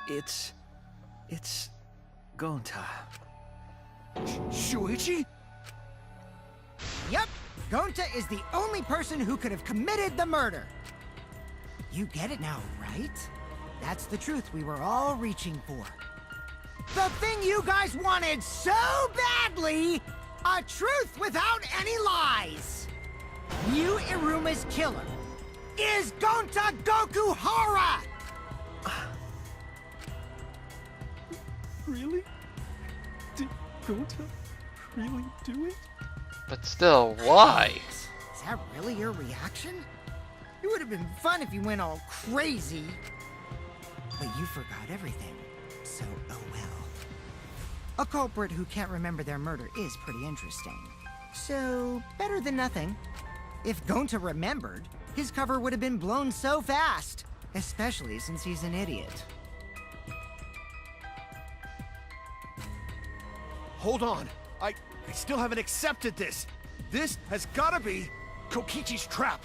It's Gonta. Shuichi? Yep, Gonta is the only person who could have committed the murder. You get it now, right? That's the truth we were all reaching for. The thing you guys wanted so badly! A truth without any lies! Yu Iruma's killer is Gonta Gokuhara! Really? Did Gonta really do it? But still, why? Is that really your reaction? It would have been fun if you went all crazy. But you forgot everything, so oh well. A culprit who can't remember their murder is pretty interesting. So, better than nothing. If Gonta remembered, his cover would have been blown so fast. Especially since he's an idiot. Hold on. I still haven't accepted this. This has gotta be Kokichi's trap.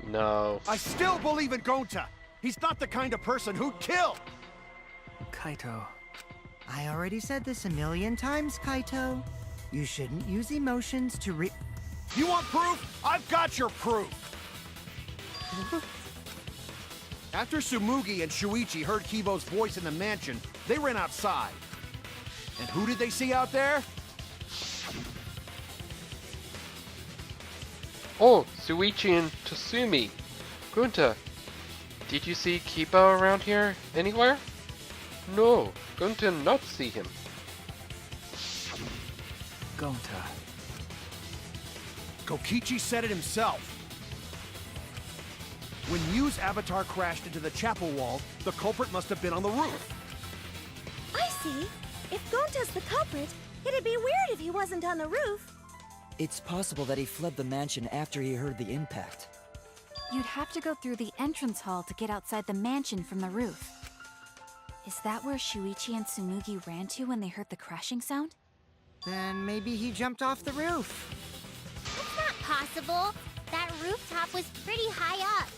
No. I still believe in Gonta. He's not the kind of person who'd kill. Kaito. I already said this a million times, Kaito. You shouldn't use emotions to You want proof? I've got your proof. After Tsumugi and Shuichi heard Kibo's voice in the mansion, they ran outside. And who did they see out there? Oh, Shuichi and Tatsumi. Gonta, did you see Kibo around here anywhere? No, Gonta not see him. Gonta. Kokichi said it himself. When Yu's avatar crashed into the chapel wall, the culprit must have been on the roof. I see. If Gonta's the culprit, it'd be weird if he wasn't on the roof. It's possible that he fled the mansion after he heard the impact. You'd have to go through the entrance hall to get outside the mansion from the roof. Is that where Shuichi and Tsumugi ran to when they heard the crashing sound? Then maybe he jumped off the roof. That's not possible. That rooftop was pretty high up.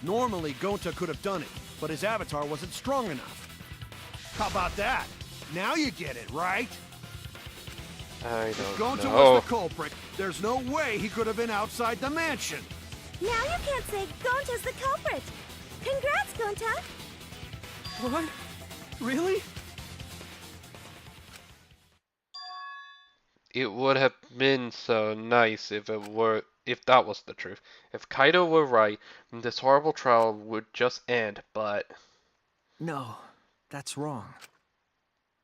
Normally, Gonta could have done it, but his avatar wasn't strong enough. How about that? Now you get it, right? I If don't Gonta know. was the culprit, there's no way he could have been outside the mansion. Now you can't say Gonta's the culprit. Congrats, Gonta. What? Really? It would have been so nice if that was the truth. If Kaido were right, this horrible trial would just end, but No, that's wrong.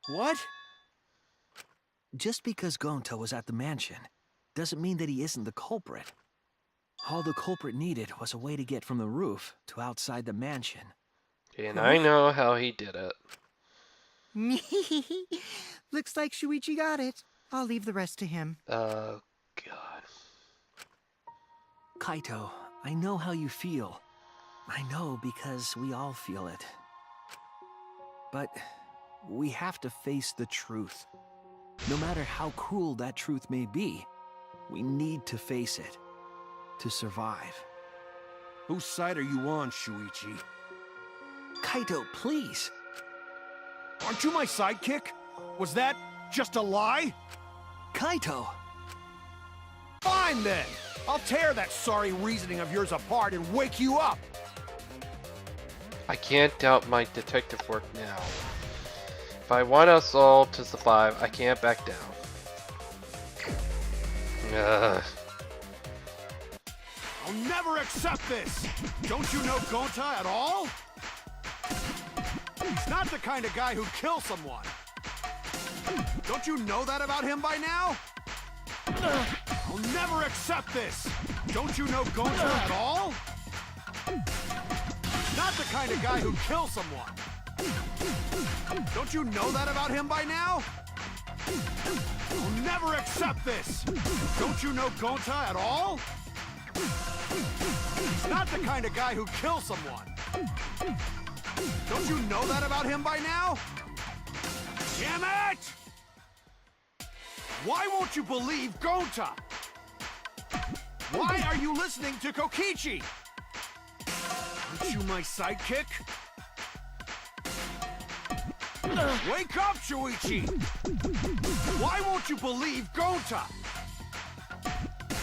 What? Just because Gonta was at the mansion doesn't mean that he isn't the culprit. All the culprit needed was a way to get from the roof to outside the mansion. and I know how he did it. Looks like Shuichi got it. I'll leave the rest to him. Oh God. Kaito, I know how you feel. I know because we all feel it. But we have to face the truth. No matter how cruel that truth may be, we need to face it to survive. Whose side are you on, Shuichi? Kaito, please. Aren't you my sidekick? Was that just a lie? Kaito! Fine then! I'll tear that sorry reasoning of yours apart and wake you up! I can't doubt my detective work now. If I want us all to survive, I can't back down. I'll never accept this! Don't you know Gonta at all? He's not the kind of guy who'd kill someone. Don't you know that about him by now? I'll never accept this! Don't you know Gonta at all? He's not the kind of guy who'd kill someone. Don't you know that about him by now? I'll never accept this! Don't you know Gonta at all? He's not the kind of guy who'd kill someone. Don't you know that about him by now? Damn it! Why won't you believe Gonta? Why are you listening to Kokichi? Aren't you my sidekick? Wake up, Shuichi! Why won't you believe Gonta?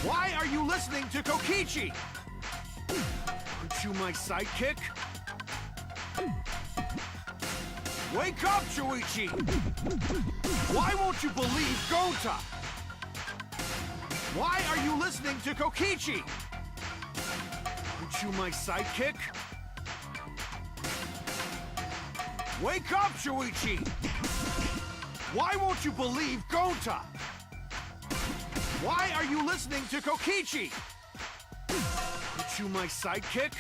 Why are you listening to Kokichi? Aren't you my sidekick? Wake up, Shuichi! Why won't you believe Gonta? Why are you listening to Kokichi? Aren't you my sidekick? Wake up, Shuichi! Why won't you believe Gonta? Why are you listening to Kokichi? Aren't you my sidekick?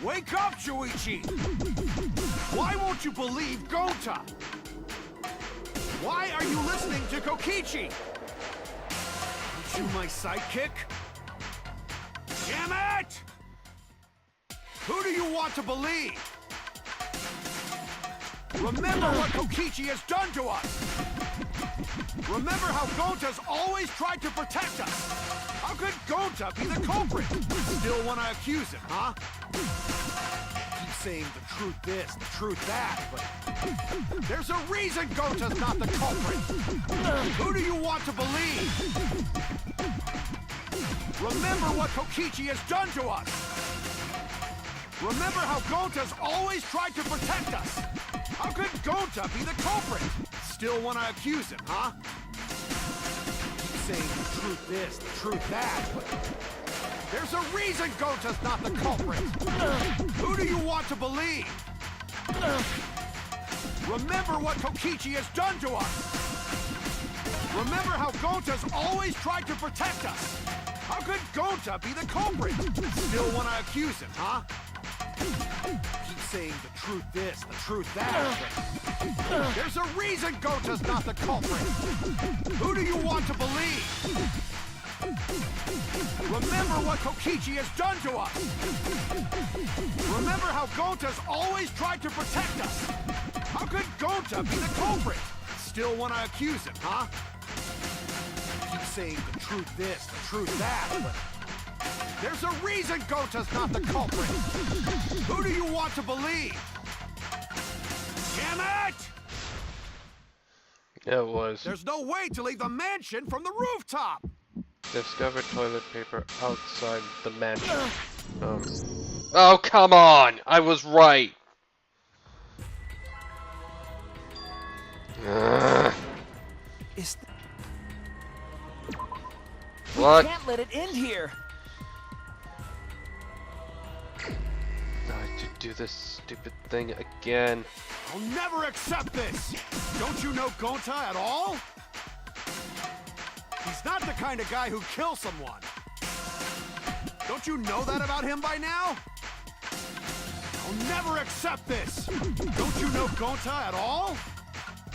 Wake up, Shuichi! Why won't you believe Gonta? Why are you listening to Kokichi? Aren't you my sidekick? Damn it! Who do you want to believe? Remember what Kokichi has done to us! Remember how Gonta's always tried to protect us! How could Gonta be the culprit? Still want to accuse him, huh? Keep saying the truth this, the truth that, but there's a reason Gonta's not the culprit! Who do you want to believe? Remember what Kokichi has done to us! Remember how Gonta's always tried to protect us! How could Gonta be the culprit? Still want to accuse him, huh? Keep saying the truth this, the truth that, but there's a reason Gonta's not the culprit! Who do you want to believe? Remember what Kokichi has done to us! Remember how Gonta's always tried to protect us! How could Gonta be the culprit? Still want to accuse him, huh? Keep saying the truth this, the truth that, but there's a reason Gonta's not the culprit! Who do you want to believe? Remember what Kokichi has done to us! Remember how Gonta's always tried to protect us! How could Gonta be the culprit? Still want to accuse him, huh? Keep saying the truth this, the truth that, but there's a reason Gonta's not the culprit! Who do you want to believe? Damn it! Yeah, it was. There's no way to leave the mansion from the rooftop! Discover toilet paper outside the mansion. Oh, come on! I was right! Is What? Can't let it end here. I have to do this stupid thing again. I'll never accept this! Don't you know Gonta at all? He's not the kind of guy who kills someone. Don't you know that about him by now? I'll never accept this! Don't you know Gonta at all?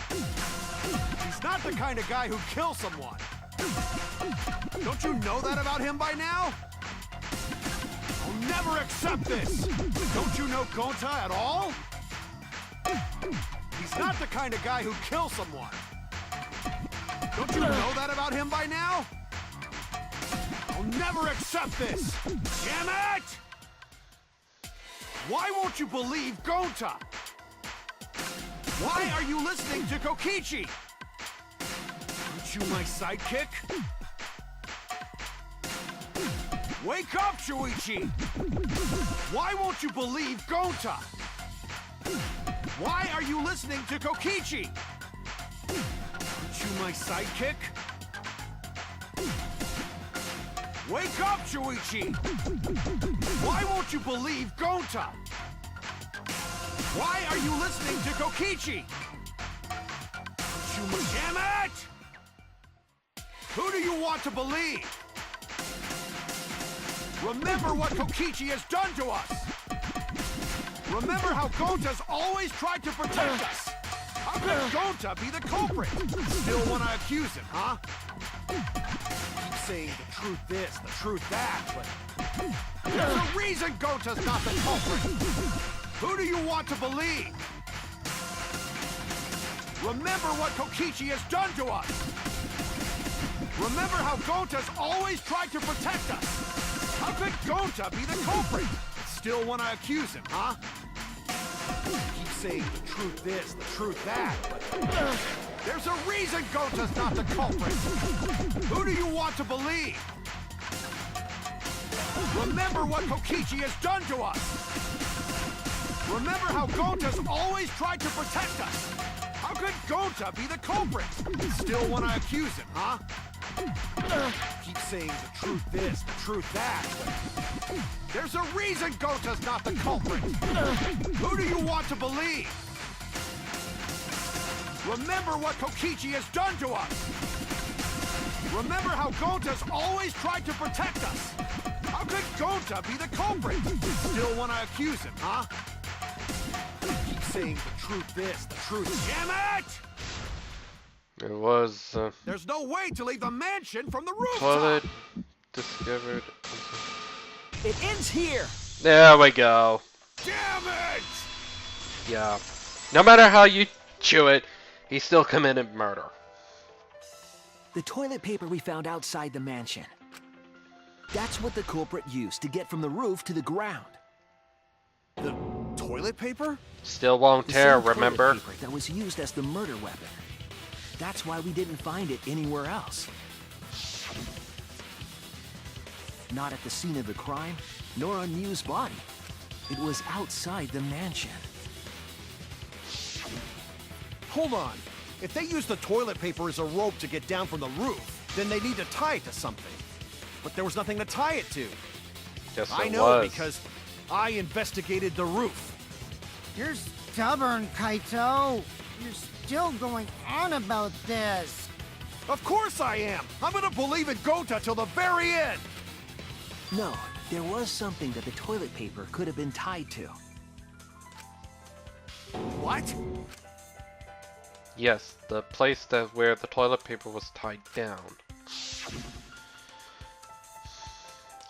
He's not the kind of guy who kills someone. Don't you know that about him by now? I'll never accept this! Don't you know Gonta at all? He's not the kind of guy who kills someone. Don't you know that about him by now? I'll never accept this! Damn it! Why won't you believe Gonta? Why are you listening to Kokichi? Aren't you my sidekick? Wake up, Shuichi! Why won't you believe Gonta? Why are you listening to Kokichi? Aren't you my sidekick? Wake up, Shuichi! Why won't you believe Gonta? Why are you listening to Kokichi? Aren't you my... Damn it! Who do you want to believe? Remember what Kokichi has done to us! Remember how Gonta's always tried to protect us! How could Gonta be the culprit? Still want to accuse him, huh? Keep saying the truth this, the truth that, but there's a reason Gonta's not the culprit! Who do you want to believe? Remember what Kokichi has done to us! Remember how Gonta's always tried to protect us! How could Gonta be the culprit? Still want to accuse him, huh? Keep saying the truth this, the truth that, but there's a reason Gota's not the culprit. Who do you want to believe? Remember what Kokichi has done to us. Remember how Gota's always tried to protect us. How could Gota be the culprit? Still want to accuse him, huh? Keep saying the truth this, the truth that, but there's a reason Gota's not the culprit. Who do you want to believe? Remember what Kokichi has done to us. Remember how Gota's always tried to protect us. How could Gota be the culprit? Still want to accuse him, huh? Keep saying the truth this, the truth. Damn it! It was There's no way to leave the mansion from the rooftop. toilet discovered. It ends here! There we go. Damn it! Yeah. No matter how you chew it, he still committed murder. The toilet paper we found outside the mansion. That's what the culprit used to get from the roof to the ground. The toilet paper? Still won't The tear, same toilet remember? paper that was used as the murder weapon. That's why we didn't find it anywhere else. Not at the scene of the crime, nor on Miu's body. It was outside the mansion. Hold on. If they use the toilet paper as a rope to get down from the roof, then they need to tie it to something. But there was nothing to tie it to. Yes, I it know was. because I investigated the roof. You're stubborn, Kaito. You're still going on about this. Of course I am. I'm gonna believe in Gota till the very end. No, there was something that the toilet paper could have been tied to. What? Yes, the place where the toilet paper was tied down.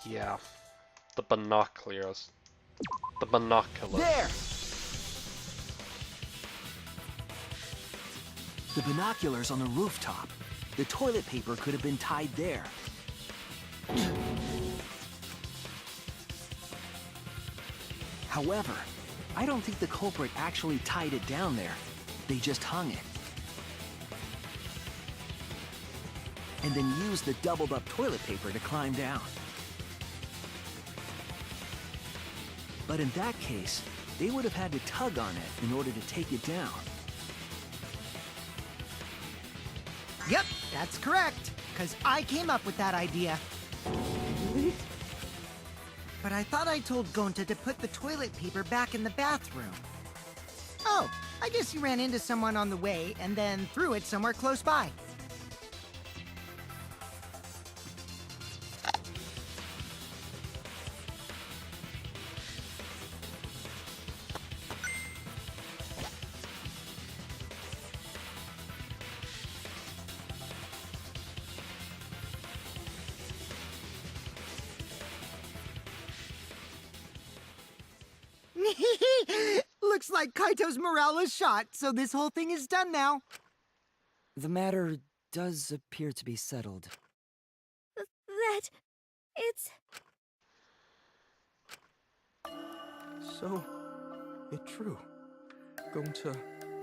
Yeah. The binoculars. The binoculars. There! The binoculars on the rooftop. The toilet paper could have been tied there. However, I don't think the culprit actually tied it down there. They just hung it. And then used the doubled up toilet paper to climb down. But in that case, they would have had to tug on it in order to take it down. Yep, that's correct. Because I came up with that idea. But I thought I told Gonta to put the toilet paper back in the bathroom. Oh, I guess you ran into someone on the way and then threw it somewhere close by. Looks like Kaito's morale is shot, so this whole thing is done now. The matter does appear to be settled. That... it's... So, it's true. Gonta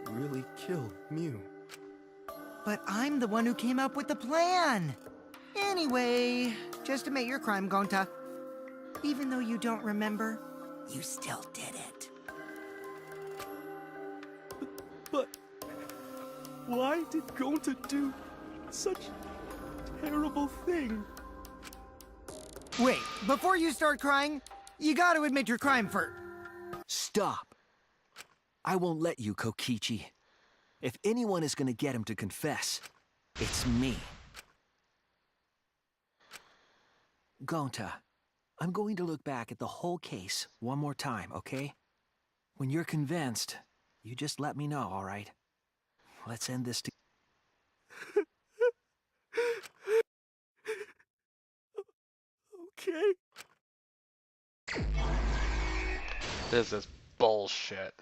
really killed Miu. But I'm the one who came up with the plan. Anyway, just admit your crime, Gonta. Even though you don't remember, you still did it. But why did Gonta do such a terrible thing? Wait, before you start crying, you gotta admit your crime first. Stop. I won't let you, Kokichi. If anyone is gonna get him to confess, it's me. Gonta, I'm going to look back at the whole case one more time, okay? When you're convinced, you just let me know, all right? Let's end this Okay. This is bullshit.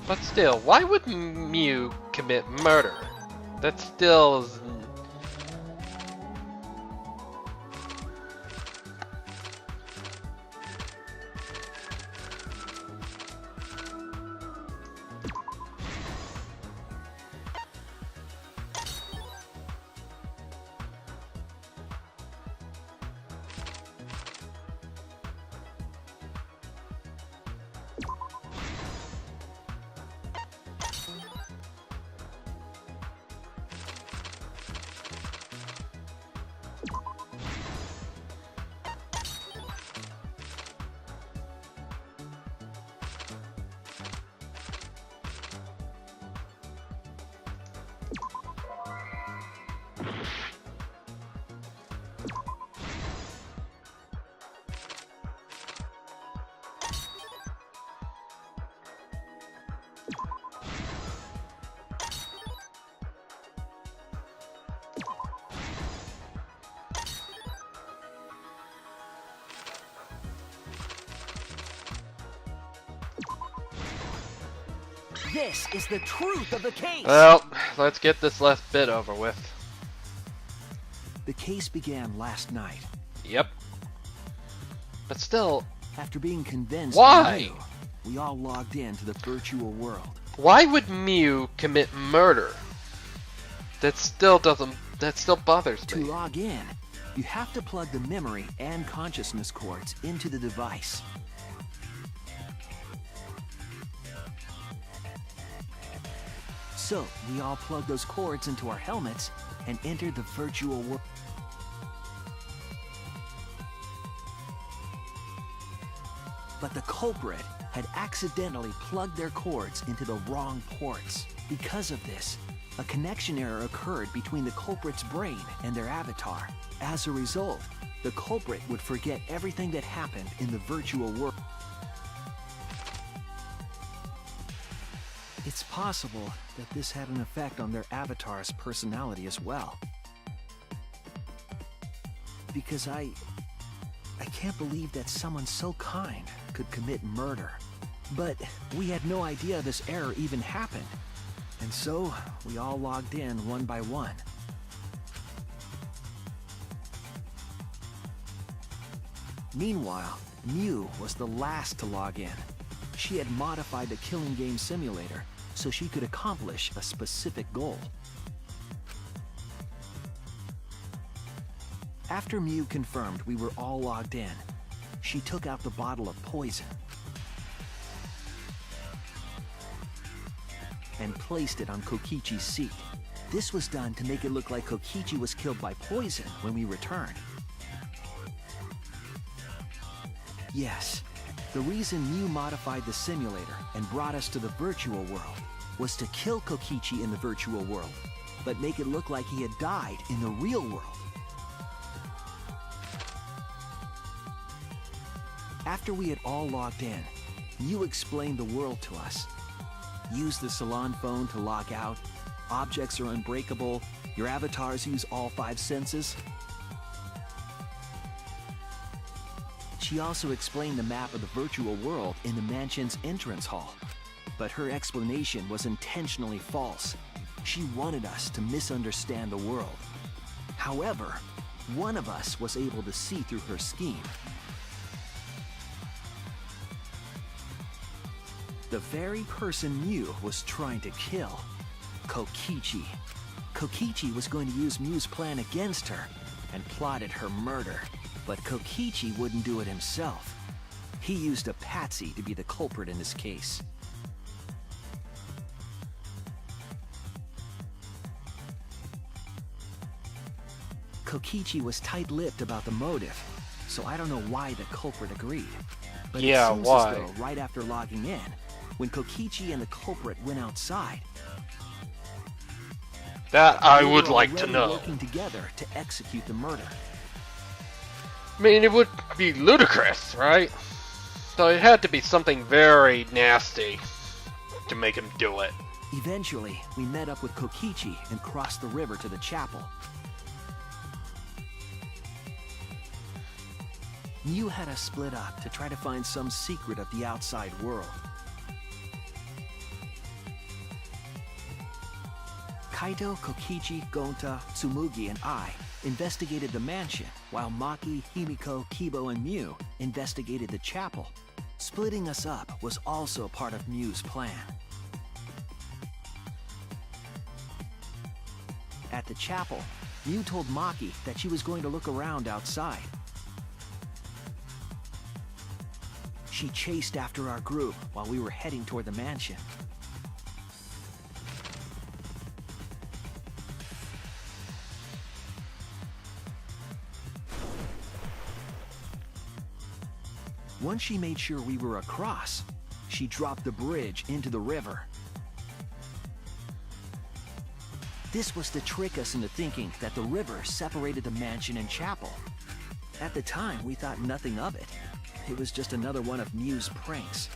But still, why would Mew commit murder? That still is... This is the truth of the case! Well, let's get this last bit over with. The case began last night. Yep. But still, After being convinced Why? by Mew, we all logged into the virtual world. why would Mew commit murder? That still bothers To me. log in, you have to plug the memory and consciousness cords into the device. So, we all plugged those cords into our helmets and entered the virtual world. But the culprit had accidentally plugged their cords into the wrong ports. Because of this, a connection error occurred between the culprit's brain and their avatar. As a result, the culprit would forget everything that happened in the virtual world. It's possible that this had an effect on their avatar's personality as well. Because I can't believe that someone so kind could commit murder. But we had no idea this error even happened. And so, we all logged in one by one. Meanwhile, Mew was the last to log in. She had modified the killing game simulator so she could accomplish a specific goal. After Mew confirmed we were all logged in, she took out the bottle of poison and placed it on Kokichi's seat. This was done to make it look like Kokichi was killed by poison when we returned. Yes, the reason Mew modified the simulator and brought us to the virtual world was to kill Kokichi in the virtual world, but make it look like he had died in the real world. After we had all logged in, Mew explained the world to us. Use the salon phone to log out. Objects are unbreakable. Your avatars use all 5 senses. She also explained the map of the virtual world in the mansion's entrance hall. But her explanation was intentionally false. She wanted us to misunderstand the world. However, one of us was able to see through her scheme. The very person Mew was trying to kill, Kokichi. Kokichi was going to use Mew's plan against her and plotted her murder. But Kokichi wouldn't do it himself. He used a patsy to be the culprit in this case. Kokichi was tight-lipped about the motive, so I don't know why the culprit agreed. But Yeah, it seems why? as though right after logging in, when Kokichi and the culprit went outside, That I they were would like to already know. working together to execute the murder. I mean, it would be ludicrous, right? So it had to be something very nasty to make him do it. Eventually, we met up with Kokichi and crossed the river to the chapel. Mew had us split up to try to find some secret of the outside world. Kaito, Kokichi, Gonta, Tsumugi, and I investigated the mansion, while Maki, Himiko, Kibo, and Mew investigated the chapel. Splitting us up was also part of Mew's plan. At the chapel, Mew told Maki that she was going to look around outside. She chased after our group while we were heading toward the mansion. Once she made sure we were across, she dropped the bridge into the river. This was to trick us into thinking that the river separated the mansion and chapel. At the time, we thought nothing of it. It was just another one of Mew's pranks.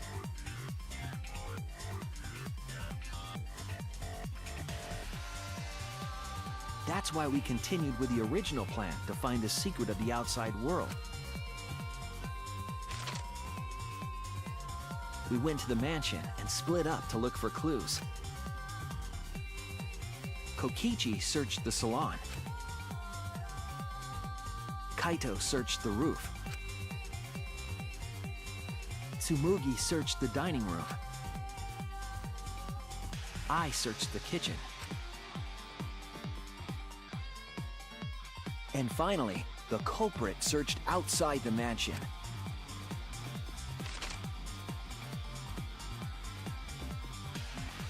That's why we continued with the original plan to find the secret of the outside world. We went to the mansion and split up to look for clues. Kokichi searched the salon. Kaito searched the roof. Tsumugi searched the dining room. I searched the kitchen. And finally, the culprit searched outside the mansion.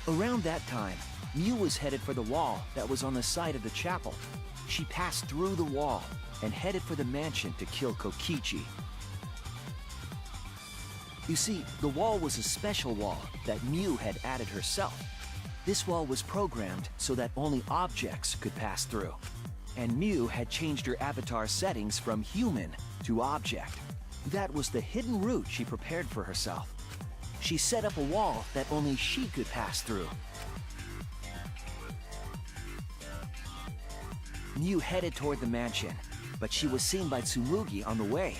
Around that time, Mew was headed for the wall that was on the side of the chapel. She passed through the wall and headed for the mansion to kill Kokichi. You see, the wall was a special wall that Mew had added herself. This wall was programmed so that only objects could pass through. And Mew had changed her avatar settings from human to object. That was the hidden route she prepared for herself. She set up a wall that only she could pass through. Mew headed toward the mansion, but she was seen by Tsumugi on the way.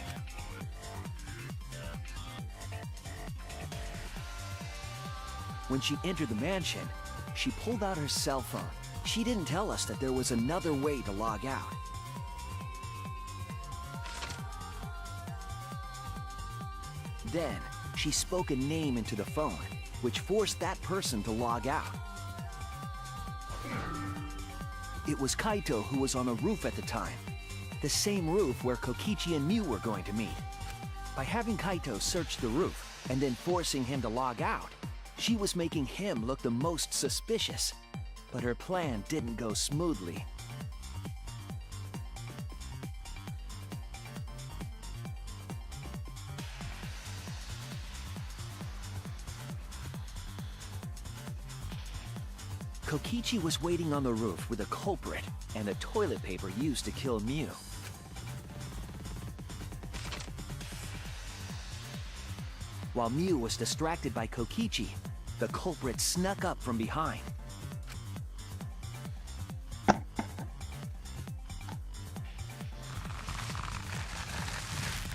When she entered the mansion, she pulled out her cell phone. She didn't tell us that there was another way to log out. Then, she spoke a name into the phone, which forced that person to log out. It was Kaito who was on the roof at the time, the same roof where Kokichi and Mew were going to meet. By having Kaito search the roof and then forcing him to log out, she was making him look the most suspicious. But her plan didn't go smoothly. Kokichi was waiting on the roof with a culprit and the toilet paper used to kill Mew. While Mew was distracted by Kokichi, the culprit snuck up from behind.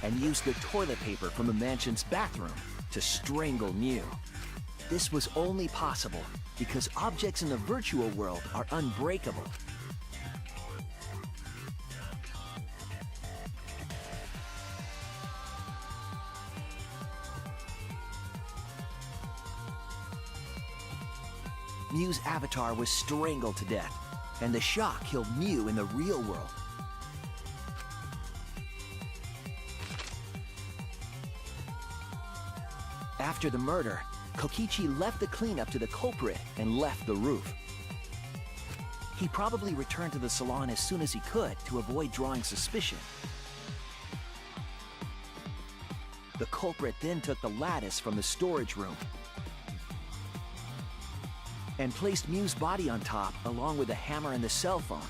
And used the toilet paper from the mansion's bathroom to strangle Mew. This was only possible because objects in the virtual world are unbreakable. Mew's avatar was strangled to death, and the shock killed Mew in the real world. After the murder, Kokichi left the cleanup to the culprit and left the roof. He probably returned to the salon as soon as he could to avoid drawing suspicion. The culprit then took the lattice from the storage room and placed Mew's body on top along with the hammer and the cell phone.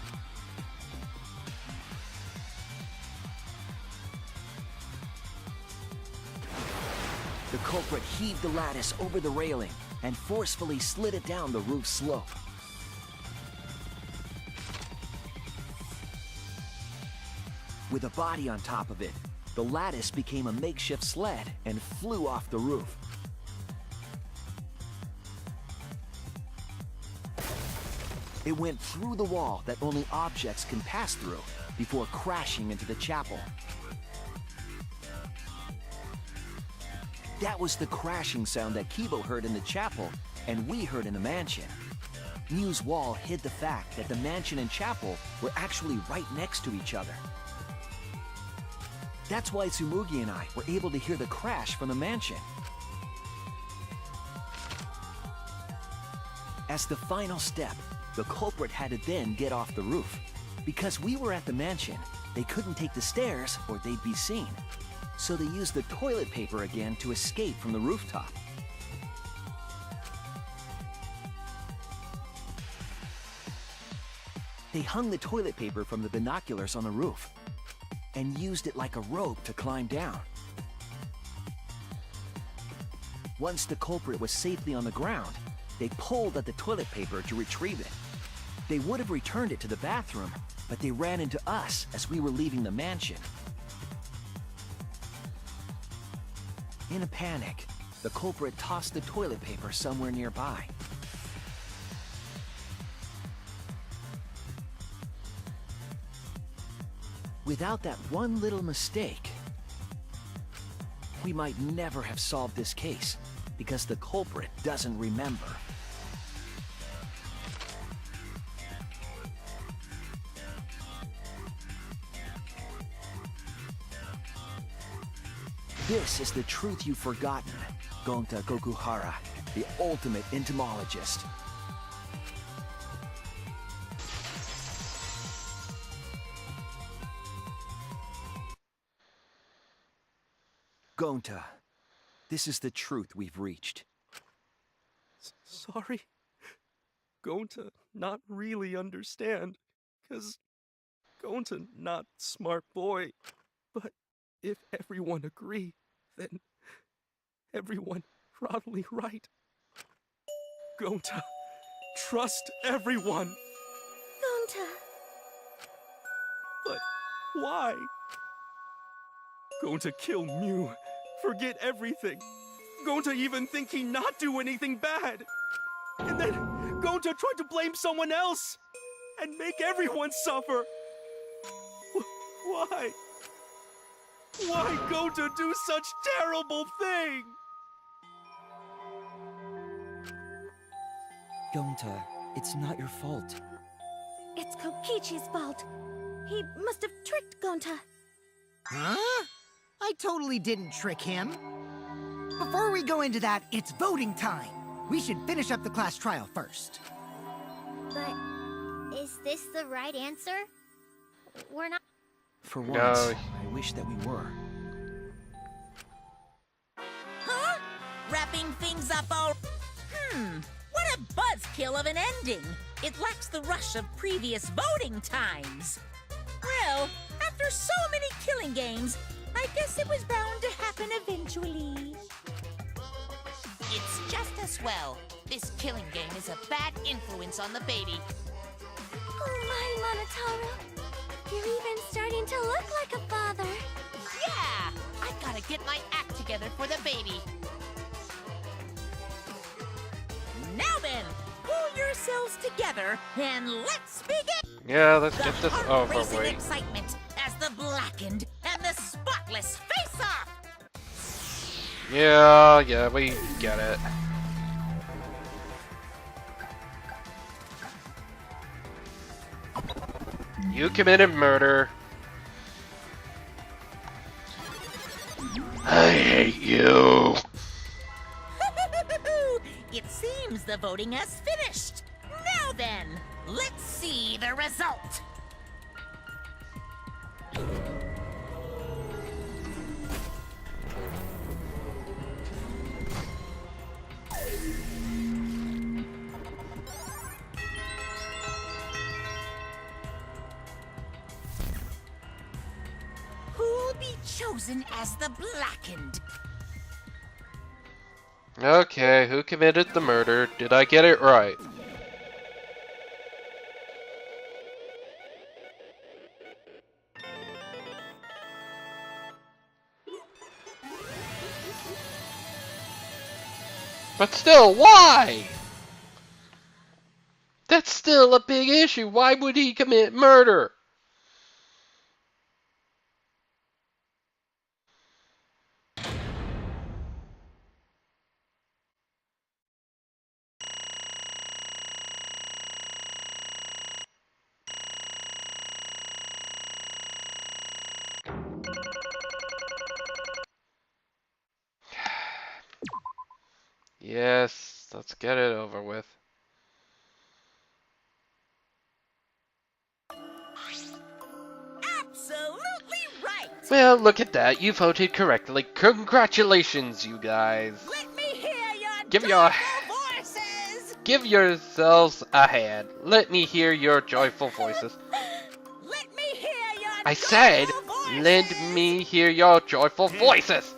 The culprit heaved the lattice over the railing and forcefully slid it down the roof slope. With a body on top of it, the lattice became a makeshift sled and flew off the roof. It went through the wall that only objects can pass through before crashing into the chapel. That was the crashing sound that Kibo heard in the chapel and we heard in the mansion. Mew's wall hid the fact that the mansion and chapel were actually right next to each other. That's why Tsumugi and I were able to hear the crash from the mansion. As the final step, the culprit had to then get off the roof. Because we were at the mansion, they couldn't take the stairs or they'd be seen. So they used the toilet paper again to escape from the rooftop. They hung the toilet paper from the binoculars on the roof and used it like a rope to climb down. Once the culprit was safely on the ground, they pulled at the toilet paper to retrieve it. They would have returned it to the bathroom, but they ran into us as we were leaving the mansion. In a panic, the culprit tossed the toilet paper somewhere nearby. Without that one little mistake, we might never have solved this case because the culprit doesn't remember. This is the truth you've forgotten, Gonta Gokuhara, the ultimate entomologist. Gonta, this is the truth we've reached. Sorry. Gonta not really understand, 'cause Gonta not smart boy. But if everyone agree, then everyone probably right. Gonta, trust everyone. Gonta. But why? Gonta kill Mew, forget everything. Gonta even think he not do anything bad. And then Gonta tried to blame someone else and make everyone suffer. Why? Why Gonta do such terrible thing? Gonta, it's not your fault. It's Kokichi's fault. He must have tricked Gonta. Huh? I totally didn't trick him. Before we go into that, it's voting time. We should finish up the class trial first. But is this the right answer? We're not. For No. once, I wish that we were. Huh? Wrapping things up all... What a buzzkill of an ending! It lacks the rush of previous voting times. Well, after so many killing games, I guess it was bound to happen eventually. It's just as well. This killing game is a bad influence on the baby. Oh my, Monotaro. You're even starting to look like a father. Yeah! I gotta get my act together for the baby. Now then, pull yourselves together and let's begin! Yeah, let's The get this over heart-racing with. excitement as the blackened and the spotless face off! Yeah, we get it. You committed murder. I hate you. It seems the voting has finished. Now then, let's see the result. Who'll be chosen as the blackened? Okay, who committed the murder? Did I get it right? But still, why? The That's still a big issue. Why would he commit murder? Yes, let's get it over with. Absolutely right! Well, look at that. You voted correctly. Congratulations, you guys. Let me hear your Give your voices! Give yourselves a hand. Let me hear your joyful voices. Let me hear your I said, voices! let me hear your joyful voices.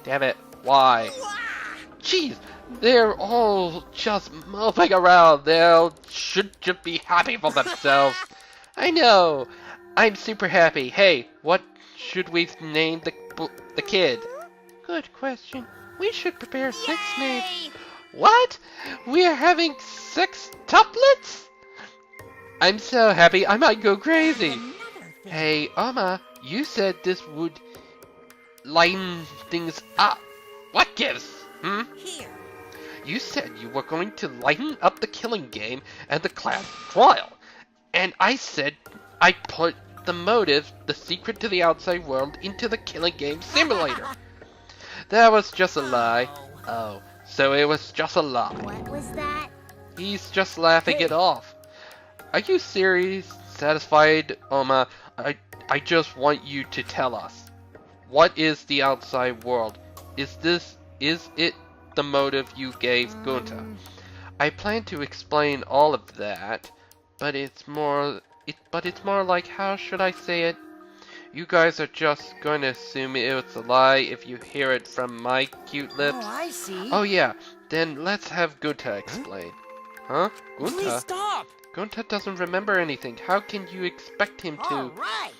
Damn it. Why? Jeez, they're all just moping around. They should just be happy for themselves. I know. I'm super happy. Hey, what should we name the kid? Good question. We should prepare 6 names. What? We're having 6 tuplets? I'm so happy I might go crazy. Hey, Amma, you said this would lighten things up. What gives? Here. You said you were going to lighten up the killing game and the class trial. And I said I put the motive, the secret to the outside world, into the killing game simulator. That was just a lie. Oh, so it was just a lie. What was that? He's just laughing it off. Are you serious? Satisfied, Oma? I just want you to tell us. What is the outside world? Is it the motive you gave Gunta? I plan to explain all of that, but it's more like, how should I say it? You guys are just going to assume it's a lie if you hear it from my cute lips. Oh, I see. Oh yeah, then let's have Gunta explain. Huh? Gunta? Please stop! Gunta doesn't remember anything. How can you expect him to? All right.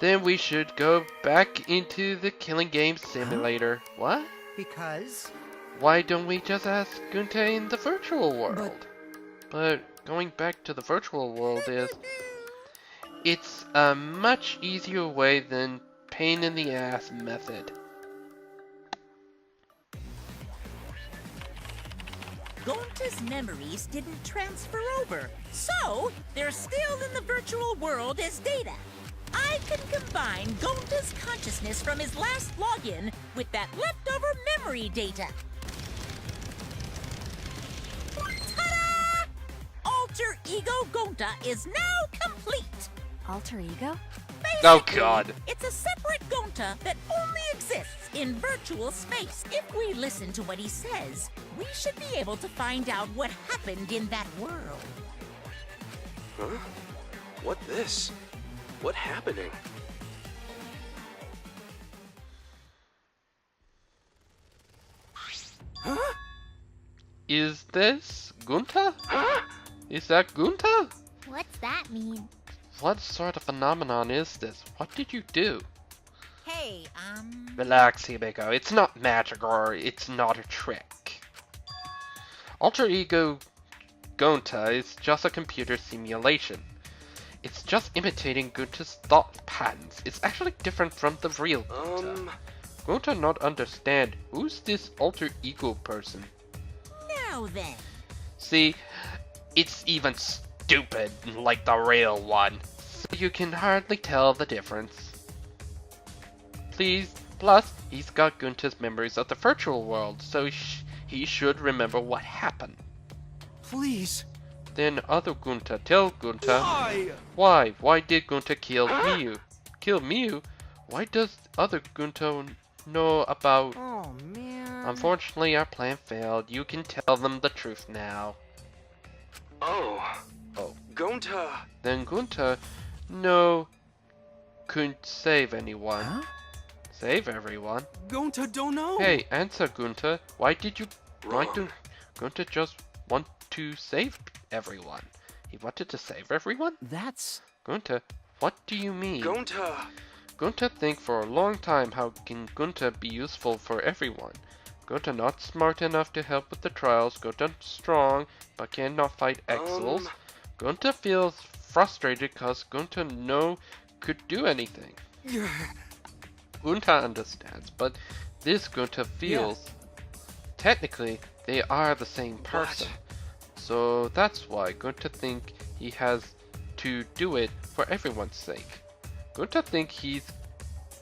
Then we should go back into the killing game simulator. What? Because? Why don't we just ask Gunta in the virtual world? But going back to the virtual world it's a much easier way than pain in the ass method. Gonta's memories didn't transfer over, so they're still in the virtual world as data. I can combine Gonta's consciousness from his last login with that leftover memory data. Ta-da! Alter Ego Gonta is now complete. Alter ego? Oh Basically, god. it's a separate Gonta that only exists in virtual space. If we listen to what he says, we should be able to find out what happened in that world. Huh? What this? What happening? Huh? Is this Gunta? Huh? Is that Gunta? What's that mean? What sort of phenomenon is this? What did you do? Hey, Relax, Himeko. It's not magic or it's not a trick. Alter Ego Gonta is just a computer simulation. It's just imitating Gunta's thought patterns. It's actually different from the real Gunta. Gunta not understand who's this alter ego person. now then. See, it's even stupid like the real one. So you can hardly tell the difference. Plus, he's got Gunta's memories of the virtual world, so he should remember what happened. Please. Then other Gunta, tell Gunta. Why? Why? Why did Gunta kill Miu? Kill Miu? Why does other Gunta know about... Oh, man. Unfortunately, our plan failed. You can tell them the truth now. Oh. Gonta. Then Gunta, no, couldn't save anyone. Huh? Save everyone? Gonta don't know. Hey, answer Gunta. Why don't Wrong. Gunta just want to save everyone? He wanted to save everyone? That's... Gunta, what do you mean? Gonta. Gunta think for a long time how can Gunta be useful for everyone. Gunta not smart enough to help with the trials. Gunta strong, but cannot fight Exils. Gunta feels frustrated because Gunta no could do anything. Gunta understands, but this Gunta feels technically they are the same person. So that's why Gunta think he has to do it for everyone's sake. Gunta think he's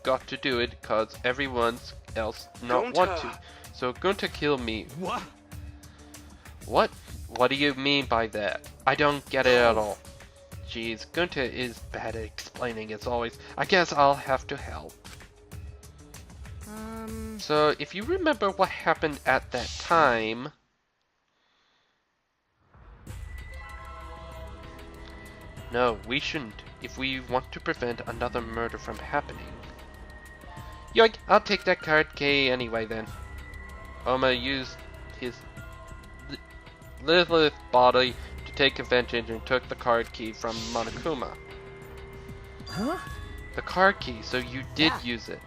got to do it because everyone else not want to. So Gunta kill me. What? What do you mean by that? I don't get it at all. Jeez, Gunta is bad at explaining as always. I guess I'll have to help. So if you remember what happened at that time... No, we shouldn't, if we want to prevent another murder from happening. Yoink, I'll take that card key anyway then. Oma used his Lilith body to take advantage and took the card key from Monokuma. Huh? The card key, so you did use it.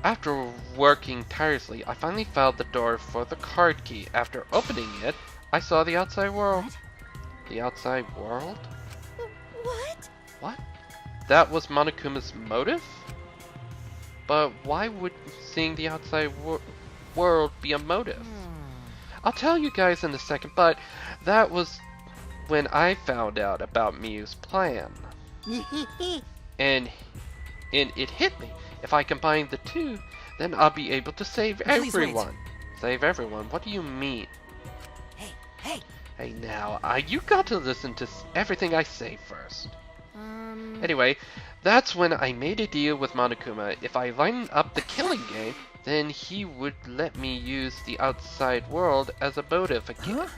After working tirelessly, I finally found the door for the card key. After opening it, I saw the outside world. What? The outside world? What? What? That was Monokuma's motive? But why would seeing the outside world be a motive? I'll tell you guys in a second, but that was when I found out about Miyu's plan. and it hit me. If I combine the two, then I'll be able to save everyone. Save everyone? What do you mean? Hey! Hey now, you got to listen to everything I say first. Anyway, that's when I made a deal with Monokuma. If I line up the killing game, then he would let me use the outside world as a motive again. Huh?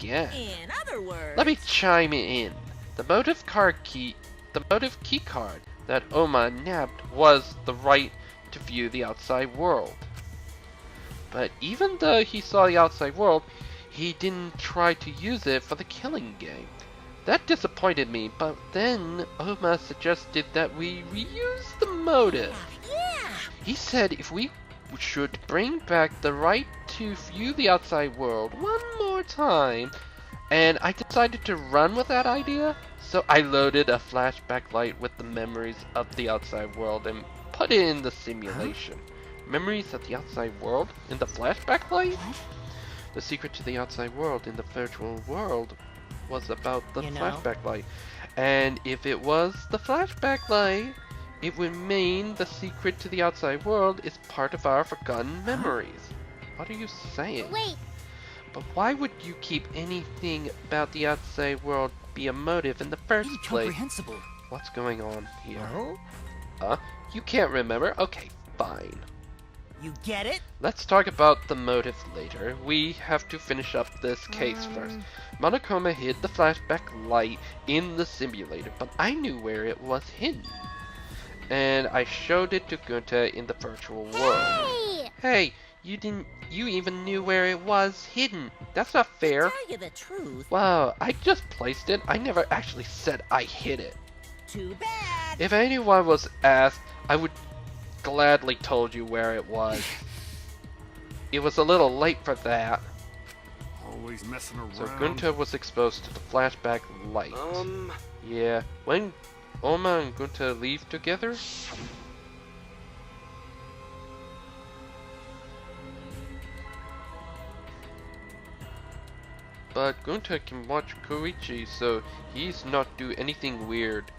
In other words... Let me chime in. The motive key card that Oma nabbed was the right to view the outside world. But even though he saw the outside world, he didn't try to use it for the killing game. That disappointed me, but then Oma suggested that we reuse the motive. He said if we should bring back the right to view the outside world one more time, and I decided to run with that idea. So I loaded a flashback light with the memories of the outside world and put it in the simulation. Memories of the outside world in the flashback light? The secret to the outside world in the virtual world was about the flashback light. And if it was the flashback light, it would mean the secret to the outside world is part of our forgotten memories. What are you saying? Wait. But why would you keep anything about the outside world be a motive in the first place? Incomprehensible. What's going on here? Oh? Huh? You can't remember? Okay, fine. You get it? Let's talk about the motive later. We have to finish up this case first. Monokuma hid the flashback light in the simulator, but I knew where it was hidden. And I showed it to Gunta in the virtual world. Hey, you even knew where it was hidden. That's not fair. To tell you the truth. Wow, I just placed it. I never actually said I hid it. Too bad. If anyone was asked, I would gladly told you where it was. It was a little late for that. Always messing around. So Gunta was exposed to the flashback light. Yeah. When Oma and Gunta leave together? But Gunta can watch Koichi, so he's not do anything weird.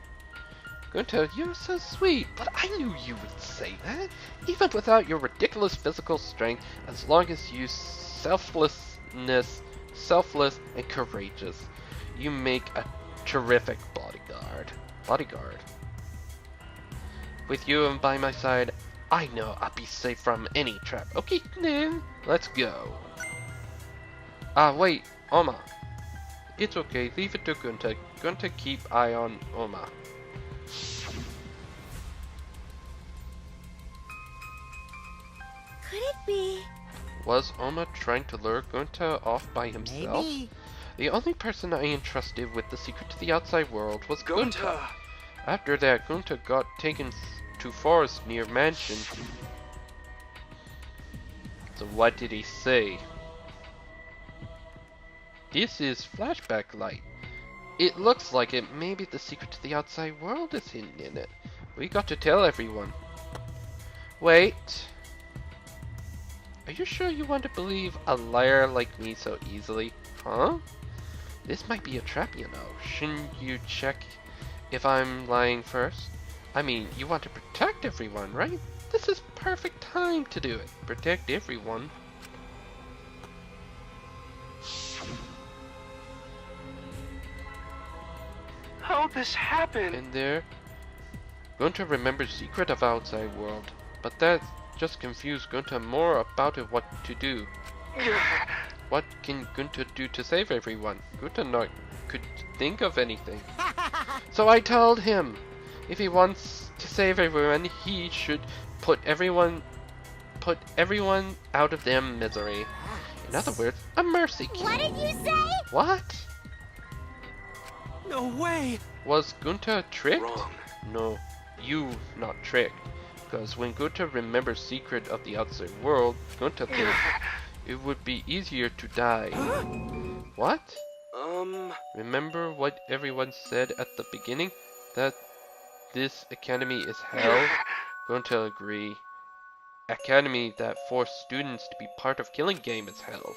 Gunta, you're so sweet, but I knew you would say that. Even without your ridiculous physical strength, as long as you selfless and courageous, you make a terrific bodyguard. With you and by my side, I know I'll be safe from any trap. Okay, then, let's go. Wait, Oma. It's okay, leave it to Gunta. Gunta keep eye on Oma. Could it be? Was Oma trying to lure Gunta off by himself? Maybe. The only person I entrusted with the secret to the outside world was Gunta. After that, Gunta got taken to forest near mansion. So what did he say? This is flashback light. It looks like it. Maybe the secret to the outside world is hidden in it. We got to tell everyone. Wait. Are you sure you want to believe a liar like me so easily? Huh? This might be a trap, you know. Shouldn't you check if I'm lying first? I mean, you want to protect everyone, right? This is perfect time to do it. Protect everyone. How'd this happen? And there, Gunta remembers secret of outside world, but that just confused Gunta more about it what to do. What can Gunta do to save everyone? Gunta not could think of anything. So I told him, if he wants to save everyone, he should put everyone out of their misery. In other words, a mercy key. What did you say? What? No way! Was Gunta tricked? Wrong. No, you not tricked. Because when Gunta remembers secret of the outside world, Gunta thinks it would be easier to die. What? Remember what everyone said at the beginning? That this academy is hell? Gunta agree. Academy that forced students to be part of killing game is hell.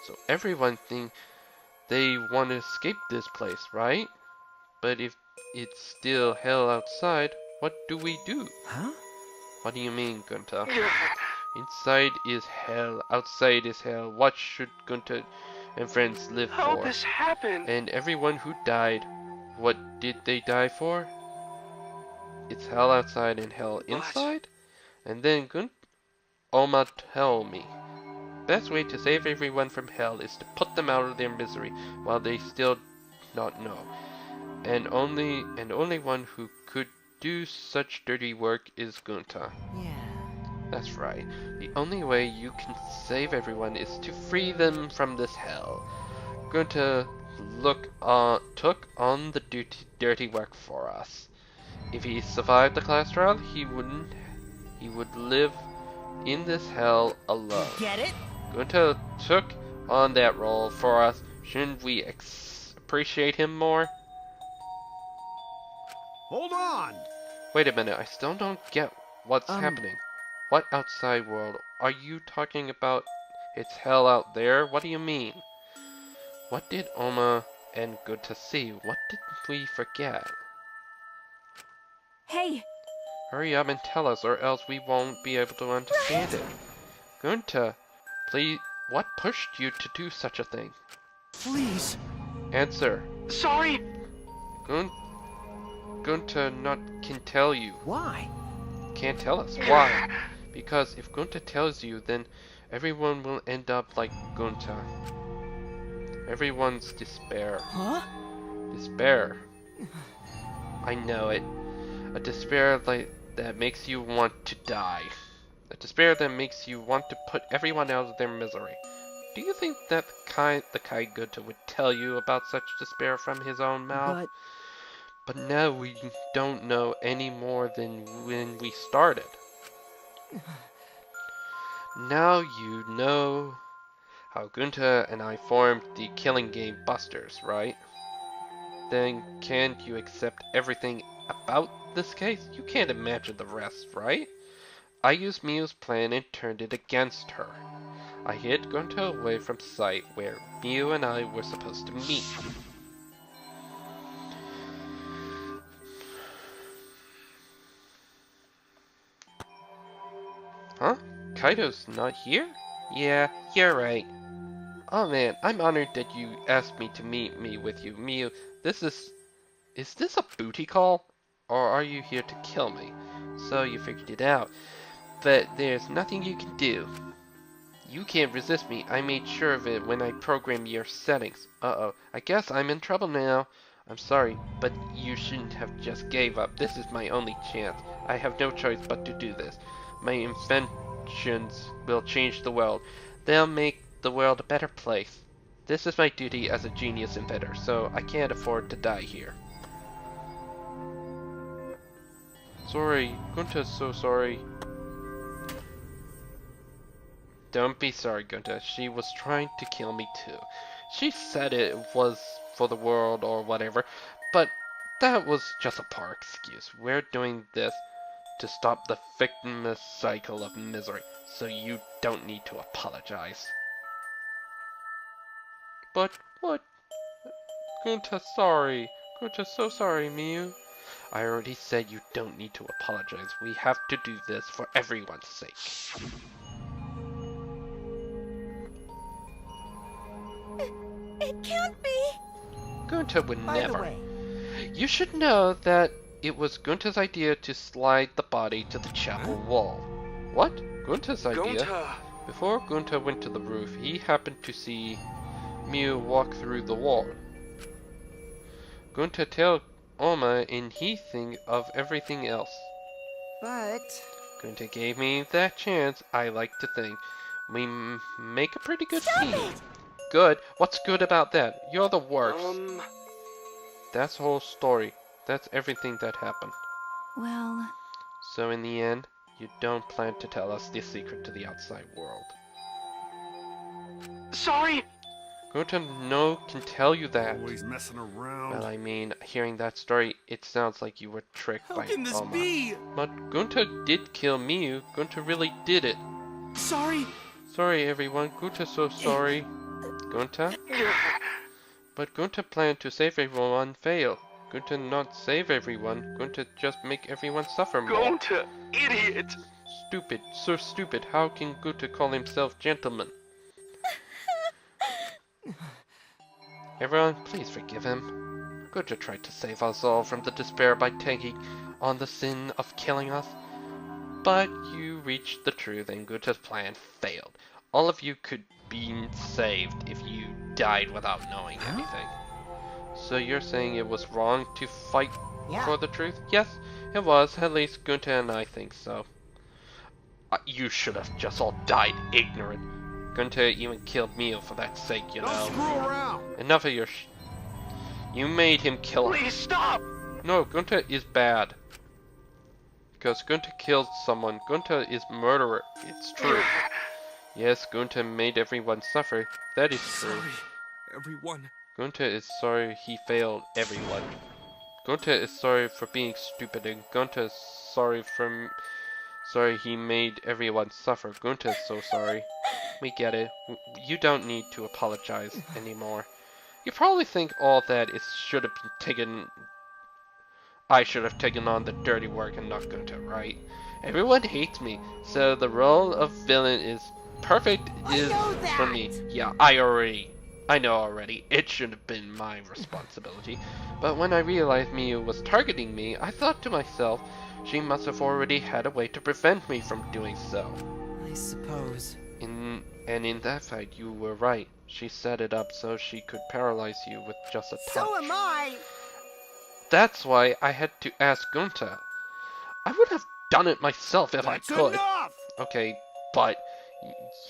So everyone think they want to escape this place, right? But if it's still hell outside, what do we do? Huh? What do you mean, Gunta? Inside is hell, outside is hell. What should Gunta and friends live How'd for? this happen? And everyone who died, what did they die for? It's hell outside and hell inside? And then Oma tell me. Best way to save everyone from hell is to put them out of their misery while they still not know. And only one who could do such dirty work is Gunta. Yeah. That's right. The only way you can save everyone is to free them from this hell. Gunta took on the dirty work for us. If he survived the class trial, he would live in this hell alone. Get it? Gunta took on that role for us. Shouldn't we appreciate him more? Hold on! Wait a minute, I still don't get what's happening. What outside world? Are you talking about it's hell out there? What do you mean? What did Oma and Gunta see? What did we forget? Hey, Hurry up and tell us, or else we won't be able to understand it. Gunta, please, what pushed you to do such a thing? Please. Answer. Sorry. Gunta not can tell you. Why? Can't tell us. Why? Because if Gunta tells you, then everyone will end up like Gunta. Everyone's despair. Huh? Despair. I know it. A despair like that makes you want to die. A despair that makes you want to put everyone out of their misery. Do you think that the kind Gunta would tell you about such despair from his own mouth? But now we don't know any more than when we started. Now you know how Gunta and I formed the Killing Game Busters, right? Then can't you accept everything about this case? You can't imagine the rest, right? I used Miu's plan and turned it against her. I hid Gunta away from sight where Miu and I were supposed to meet. Huh? Kaido's not here? Yeah, you're right. Oh man, I'm honored that you asked me to meet me with you. Miu, is this a booty call? Or are you here to kill me? So you figured it out. But there's nothing you can do. You can't resist me. I made sure of it when I programmed your settings. Uh-oh, I guess I'm in trouble now. I'm sorry, but you shouldn't have just gave up. This is my only chance. I have no choice but to do this. My inventions will change the world. They'll make the world a better place. This is my duty as a genius inventor, so I can't afford to die here. Sorry, Gunta's so sorry. Don't be sorry, Gunta. She was trying to kill me too. She said it was for the world or whatever, but that was just a poor excuse. We're doing this to stop the victimless cycle of misery, so you don't need to apologize. But what? Gunta, sorry. Gunta, so sorry, Miu. I already said you don't need to apologize. We have to do this for everyone's sake. It can't be. Gunta would By the never. way, You should know that it was Gunta's idea to slide the body to the chapel wall. What? Gunta's idea? Gonta! Before Gunta went to the roof, he happened to see Miu walk through the wall. Gunta tell Oma and he think of everything else. but Gunta gave me that chance, I like to think. We make a pretty good team. Good? What's good about that? You're the worst. That's the whole story. That's everything that happened. Well, So in the end, you don't plan to tell us this secret to the outside world. Sorry! Gunta no can tell you that. Always messing around. Well, I mean, hearing that story, it sounds like you were tricked How by can this Oma. be? But Gunta did kill Miu. Gunta really did it. Sorry! Sorry, everyone. Gunta's so sorry. Gunta? But Gunta planned to save everyone fail. Gunta not save everyone. Gunta just make everyone suffer more. Gonta, idiot! Stupid. So stupid. How can Gunta call himself gentleman? Everyone, please forgive him. Gunta tried to save us all from the despair by taking on the sin of killing us. But you reached the truth and Gunta's plan failed. All of you could be saved if you died without knowing anything. So you're saying it was wrong to fight yeah. for the truth? Yes, it was. At least Gunta and I think so. You should have just all died ignorant. Gunta even killed Miu for that sake, you Don't know. screw around. Enough of your You made him kill Please stop! No, Gunta is bad. Because Gunta killed someone. Gunta is murderer. It's true. Yes, Gunta made everyone suffer. That is true. Sorry, everyone. Gunta is sorry he failed everyone. Gunta is sorry for being stupid, and Gunta is sorry he made everyone suffer. Gunta is so sorry. We get it. You don't need to apologize anymore. You probably think all that is should have been taken. I should have taken on the dirty work and not Gunta, right? Everyone hates me, so the role of villain is perfect is for me. Yeah, I know already. It should have been my responsibility. But when I realized Miu was targeting me, I thought to myself, she must have already had a way to prevent me from doing so. I suppose. In that fight, you were right. She set it up so she could paralyze you with just a touch. So am I. That's why I had to ask Gunta. I would have done it myself if That's I could. enough! Okay, but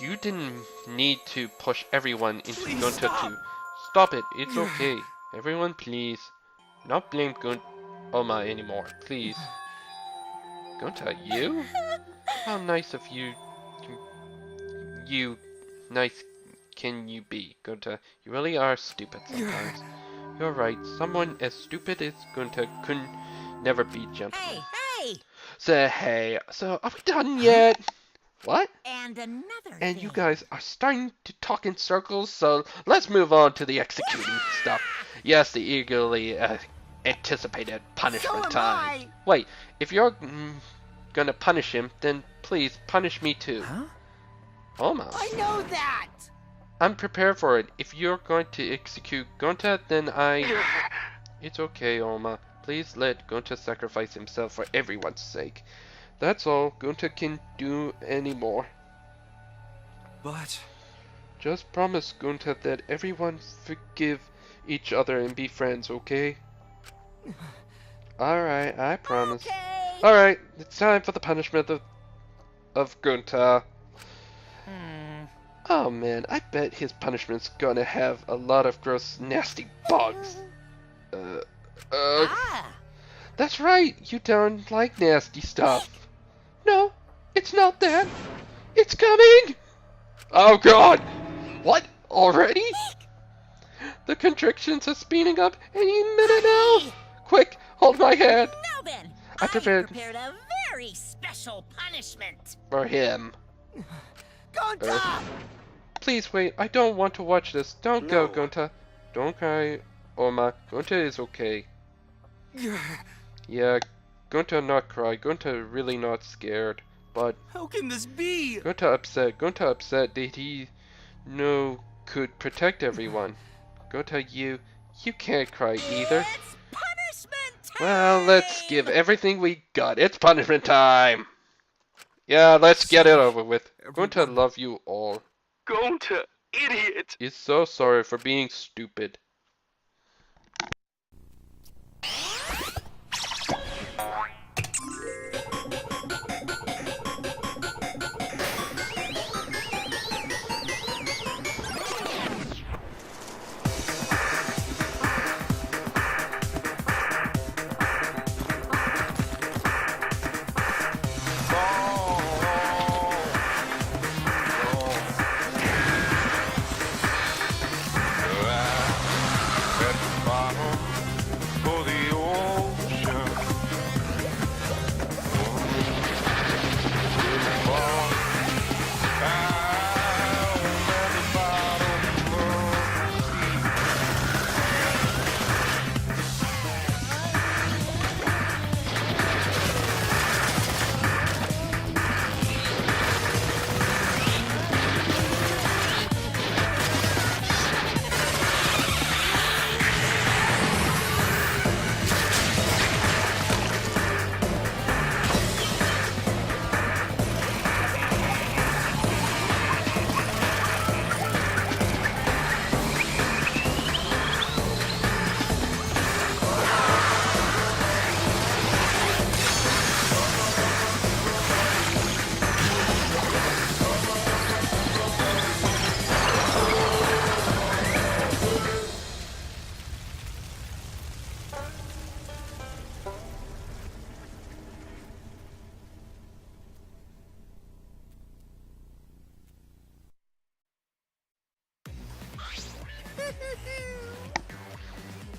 you didn't need to push everyone into Please Gunta stop. too. Stop it. It's okay. Everyone, please. Not blame Oma anymore, please. Gunta, you? How nice of you. Nice can you be, Gunta? You really are stupid sometimes. You're right. Someone as stupid as Gunta could never be gentle. Hey, hey! Say hey. So are we done yet? What? And another And thing. you guys are starting to talk in circles, so let's move on to the executing stuff. Yes, the eagerly anticipated punishment So am time. I. Wait, if you're gonna punish him, then please punish me too. Huh? Oma. I know that. I'm prepared for it. If you're going to execute Gunta, then It's okay, Oma. Please let Gunta sacrifice himself for everyone's sake. That's all Gunta can do anymore. But... Just promise, Gunta, that everyone forgive each other and be friends, okay? Alright, I promise. Okay. Alright, it's time for the punishment of Gunta. Oh man, I bet his punishment's gonna have a lot of gross, nasty bugs. That's right, you don't like nasty stuff. No, it's not that. It's coming! Oh god! What? Already? The contractions are speeding up any minute now! Quick, hold my hand! Now then, I prepared a very special punishment. for him. Gonta! Please wait, I don't want to watch this. Don't go, Gonta. Don't cry, Oma. Gonta is okay. Yeah, Gonta not cry. Gonta really not scared. But How can this be? Gonta upset that he could protect everyone. Gonta, you can't cry either. It's punishment time! Well, let's give everything we got. It's punishment time. Yeah, let's get it over with. Gonta love you all. Gonta, idiot! He's so sorry for being stupid.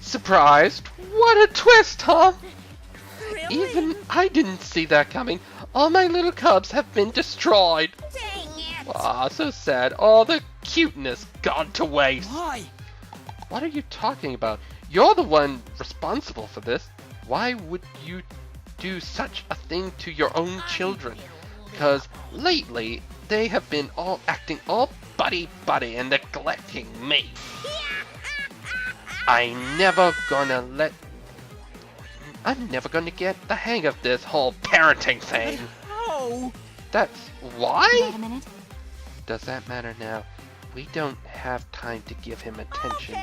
Surprised? What a twist, huh? Really? Even I didn't see that coming. All my little cubs have been destroyed. Dang it! Ah, so sad. All the cuteness gone to waste. Why? What are you talking about? You're the one responsible for this. Why would you do such a thing to your own children? Because lately, they have been all acting all buddy-buddy and neglecting me. I'm never gonna get the hang of this whole parenting thing. How? That's why? Wait a minute. Does that matter now? We don't have time to give him attention.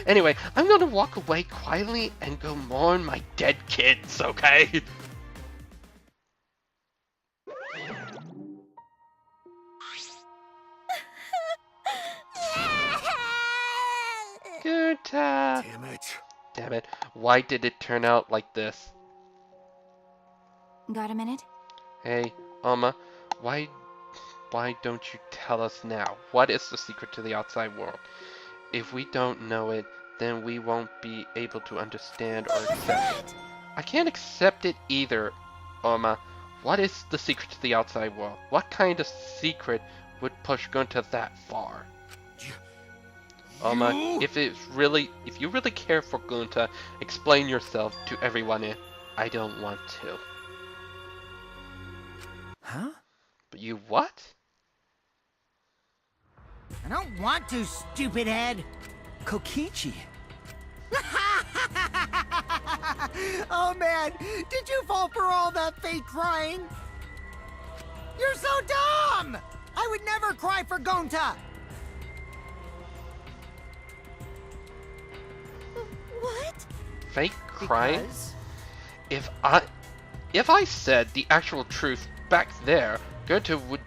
Anyway, I'm gonna walk away quietly and go mourn my dead kids, okay? Gonta! Damn it. Damn it. Why did it turn out like this? Got a minute? Hey, Oma, why don't you tell us now? What is the secret to the outside world? If we don't know it, then we won't be able to understand or accept it. I can't accept it either, Oma. What is the secret to the outside world? What kind of secret would push Gonta that far? Oma, if you really care for Gonta, explain yourself to everyone. I don't want to. Huh? But you what? I don't want to, stupid head. Kokichi. Oh man, did you fall for all that fake crying? You're so dumb! I would never cry for Gonta! What? Fake crying? Because If I said the actual truth back there, Gonta would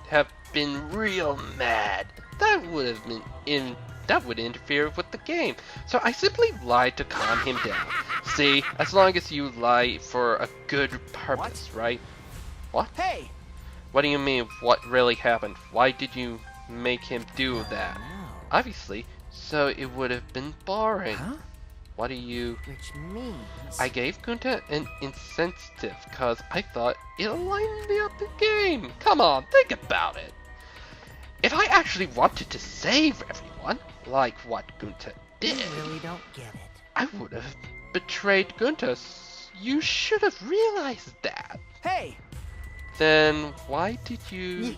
have been real mad. That would interfere with the game. So I simply lied to calm him down. See, as long as you lie for a good purpose, right? What? Hey! What do you mean, what really happened? Why did you make him do that? Obviously, So it would have been boring. Huh? What do you... Which means... I gave Gunta an incentive because I thought it'll lighten me up the game. Come on, think about it. If I actually wanted to save everyone, like what Gunta did, You really don't get it. I would have betrayed Gunta. You should have realized that. Hey! Then why did you...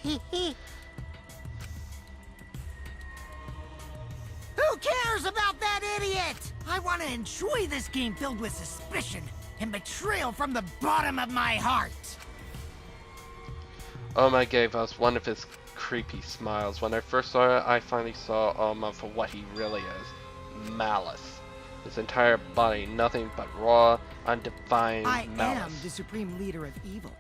Who cares about that idiot? I want to enjoy this game filled with suspicion and betrayal from the bottom of my heart. Oma gave us one of his creepy smiles. When I first saw it, I finally saw Oma for what he really is. Malice. His entire body, nothing but raw, undefined I malice. am the supreme leader of evil,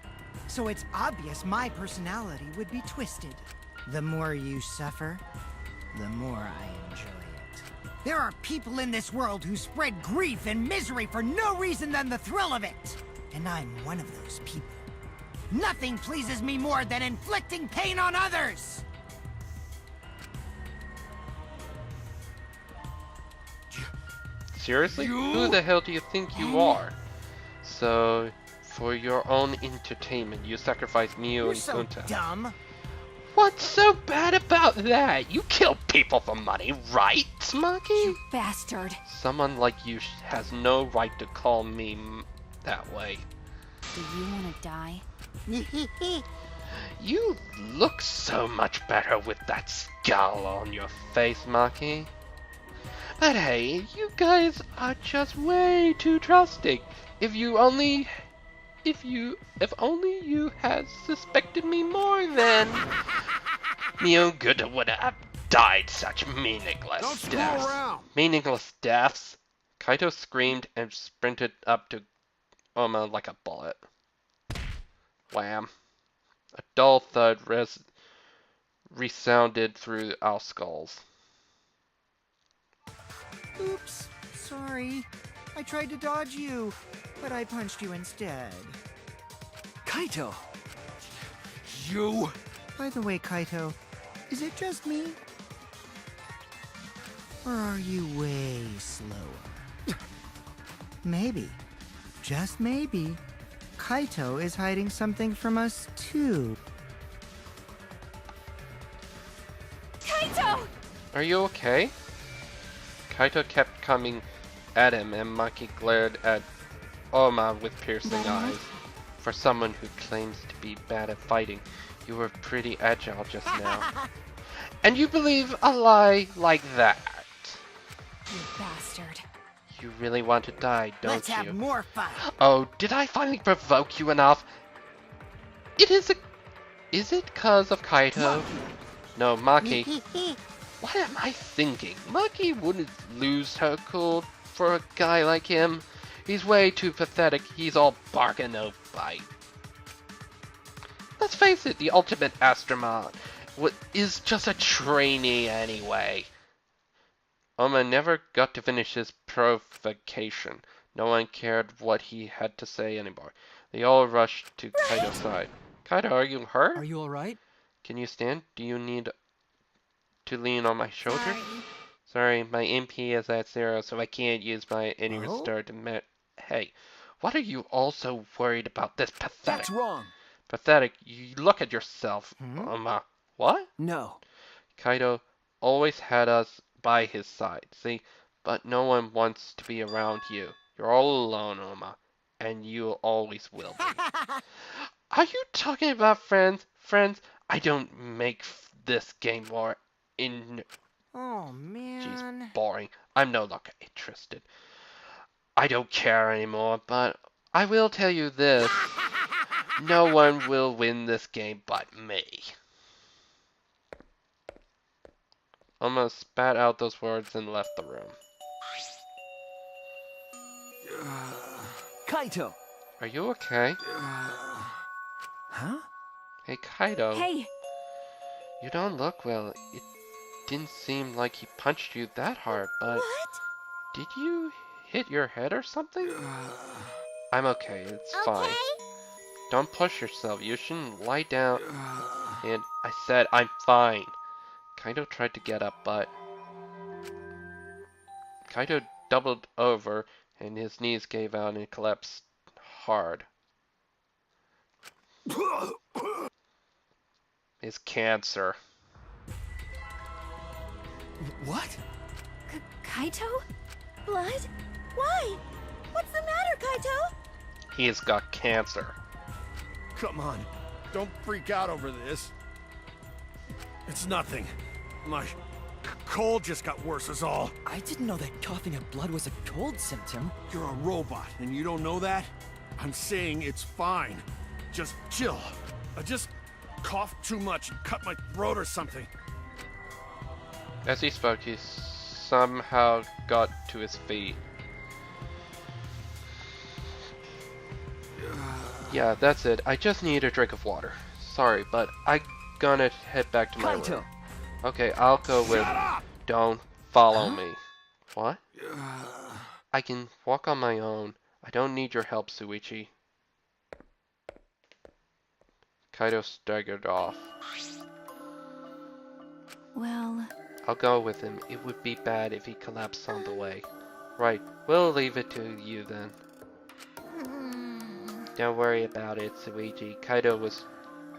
so it's obvious my personality would be twisted. The more you suffer, the more I enjoy it. There are people in this world who spread grief and misery for no reason than the thrill of it. And I'm one of those people. Nothing pleases me more than inflicting pain on others! Seriously? Who the hell do you think you are? So, for your own entertainment, you sacrifice Miu You're and so Gunta. dumb. What's so bad about that? You kill people for money, right, Smokey? You bastard. Someone like you has no right to call me that way. Do you want to die? You look so much better with that scowl on your face, Maki. But hey, you guys are just way too trusting. If only you had suspected me more, then Miu Gunta would have died such meaningless Don't screw deaths. around. Meaningless deaths. Kaito screamed and sprinted up to Oma like a bullet. Wham. A dull thud resounded through our skulls. Oops, sorry. I tried to dodge you, but I punched you instead. Kaito! You! By the way, Kaito, is it just me? Or are you way slower? Maybe, just maybe, Kaito is hiding something from us too. Kaito! Are you okay? Kaito kept coming at him, and Maki glared at Oma with piercing eyes. For someone who claims to be bad at fighting, you were pretty agile just now. And you believe a lie like that? You bastard. You really want to die, don't Let's you? have more fun. Oh, did I finally provoke you enough? Is it cause of Kaito? No, Maki. What am I thinking? Maki wouldn't lose her cool for a guy like him. He's way too pathetic. He's all bark and no bite. Let's face it, the ultimate astronaut is just a trainee anyway. Oma never got to finish his provocation. No one cared what he had to say anymore. They all rushed to Kaito's side. Kaito, are you hurt? Are you alright? Can you stand? Do you need to lean on my shoulder? Sorry, my MP is at 0, so I can't use my any restore to Hey, what are you all so worried about this pathetic? That's wrong. Pathetic, you look at yourself, what? No. Kaito always had us by his side, see? But no one wants to be around you. You're all alone, Oma, and you always will be. Are you talking about friends? Friends, I don't make this game more Oh, man. Jeez, boring. I'm no longer interested. I don't care anymore, but I will tell you this. No one will win this game but me. Oma spat out those words and left the room. Kaito! Are you okay? Huh? Hey, Kaito. Hey! You don't look well. It didn't seem like he punched you that hard, but... What? Did you hit your head or something? I'm okay, it's fine. Don't push yourself, you shouldn't lie down. And I said I'm fine. Kaito tried to get up, but... Kaito doubled over and his knees gave out and collapsed hard. It's cancer. What? Kaito? Blood? Why? What's the matter, Kaito? He's got cancer. Come on, don't freak out over this. It's nothing. My cold just got worse is all. I didn't know that coughing up blood was a cold symptom. You're a robot, and you don't know that? I'm saying it's fine. Just chill. I just coughed too much and cut my throat or something. As he spoke, he somehow got to his feet. Yeah, that's it. I just need a drink of water. Sorry, but I gonna head back to my room. Okay, I'll go with don't follow me. What? I can walk on my own. I don't need your help, Shuichi. Kaito staggered off. Well... I'll go with him. It would be bad if he collapsed on the way. Right, we'll leave it to you then. Don't worry about it, Shuichi. Kaito was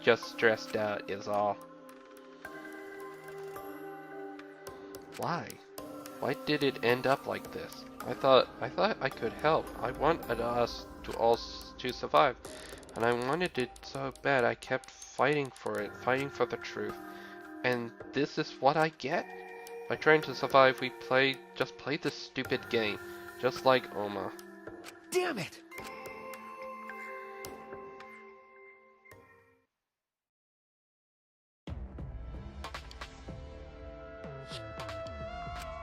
just stressed out is all. Why? Why did it end up like this? I thought I could help. I wanted us to all to survive. And I wanted it so bad I kept fighting for it, fighting for the truth. And this is what I get? By trying to survive, we just played this stupid game. Just like Oma. Damn it!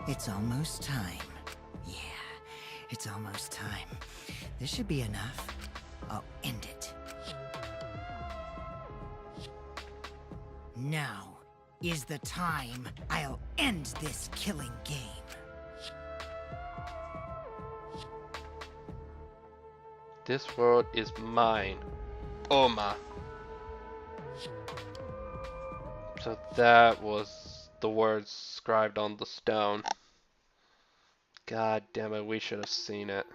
It's almost time. Yeah, it's almost time. This should be enough. I'll end it. Now is the time I'll end this killing game. This world is mine. Oma. So that was the words scribed on the stone. God damn it, we should have seen it.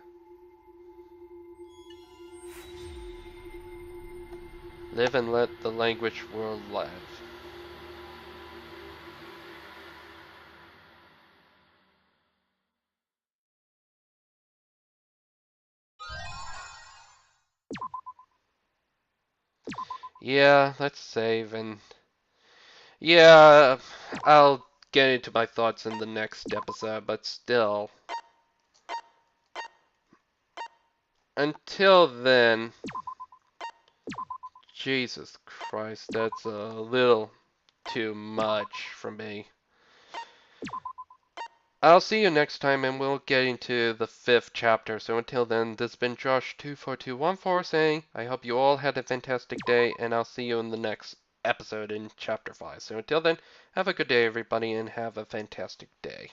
Live and let the language world live. Yeah, let's save and... Yeah, I'll get into my thoughts in the next episode, but still. Until then... Jesus Christ, that's a little too much for me. I'll see you next time and we'll get into the 5th chapter. So until then, this has been Josh24214 saying, I hope you all had a fantastic day and I'll see you in the next episode in chapter 5. So until then, have a good day everybody and have a fantastic day.